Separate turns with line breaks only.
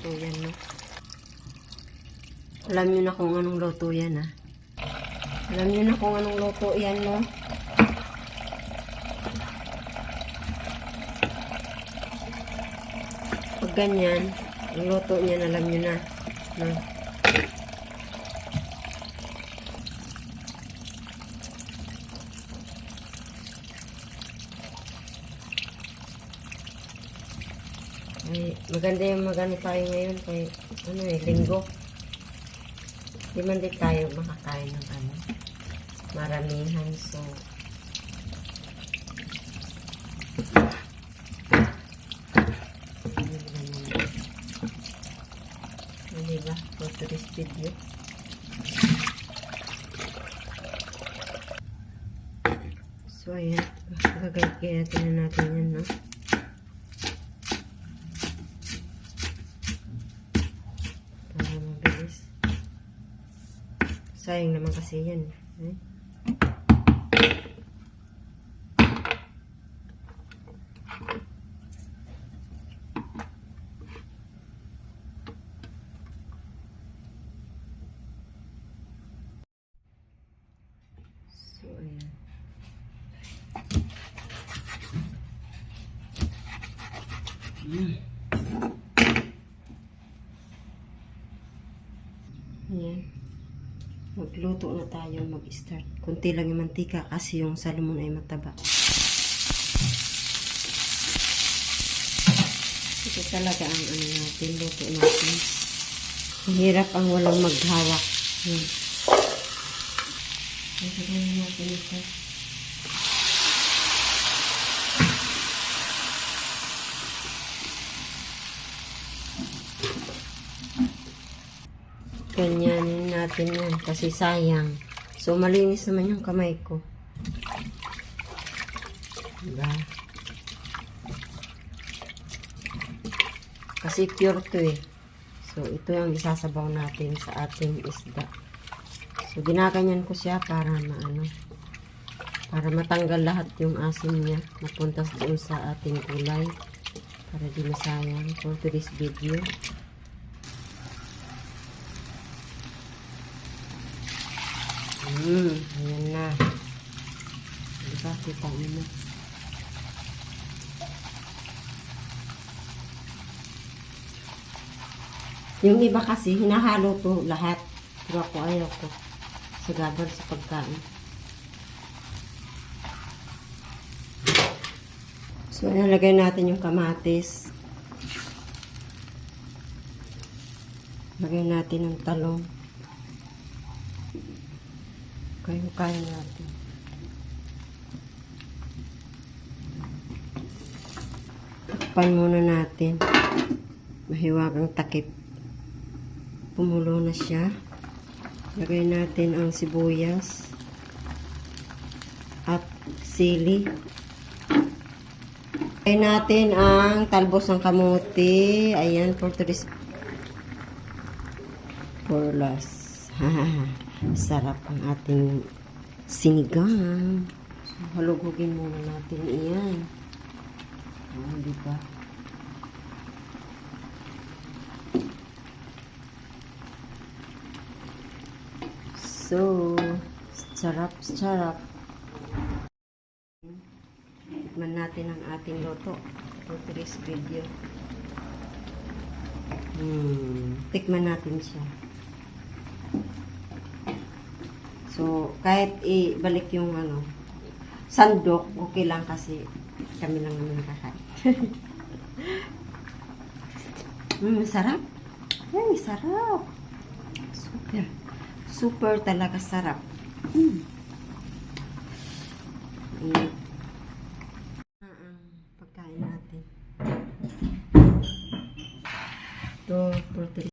luto yan, no? Alam nyo na kung anong luto yan, ha? Alam nyo na kung anong luto yan, no? Pag ganyan, ang luto niyan, alam nyo na, no? Ay, maganda yung magano tayo ngayon kay ano linggo. Di man din tayo makakain ng ano maramihan, so diba for today's video. So ayan, gagawin natin yan, no? Sayang naman kasi yan. Eh? So, ayan. Ayan. Magluto na tayo, mag-start. Kunti lang yung mantika kasi yung salmon ay mataba. Ito talaga ang ano natin, luto natin. Mahirap ang walang maghawak. Ito natin ito. Ganyanin natin yan kasi sayang. So, malinis naman yung kamay ko. Diba? Kasi pure to eh. So, ito yung isasabaw natin sa ating isda. So, ginaganyan ko siya para maano, para matanggal lahat yung asin niya. Mapunta doon sa ating gulay. Para di masayang for today's video. Ayan na. Diba? Kita nyo na. Yung iba kasi, hinahalo to lahat. Pero ako ayaw ko. Sagabal sa pagkain. So, nalagay natin yung kamatis. Lagay natin ang talong. Kaya natin. Takpan muna natin. Mahiwagang takip. Pumulo na siya. Lagay natin ang sibuyas at sili. Lagay natin ang talbos ng kamote. Ayan, for last. Sarap ang ating sinigang. So, halugugin muna natin iyan. Diba? So, sarap. Tikman natin ang ating luto for today's video. Tikman natin siya. So, kahit ibalik yung ano, sandok, okay lang kasi kami lang naman nakakain. Sarap. Ay, sarap. Super talaga sarap.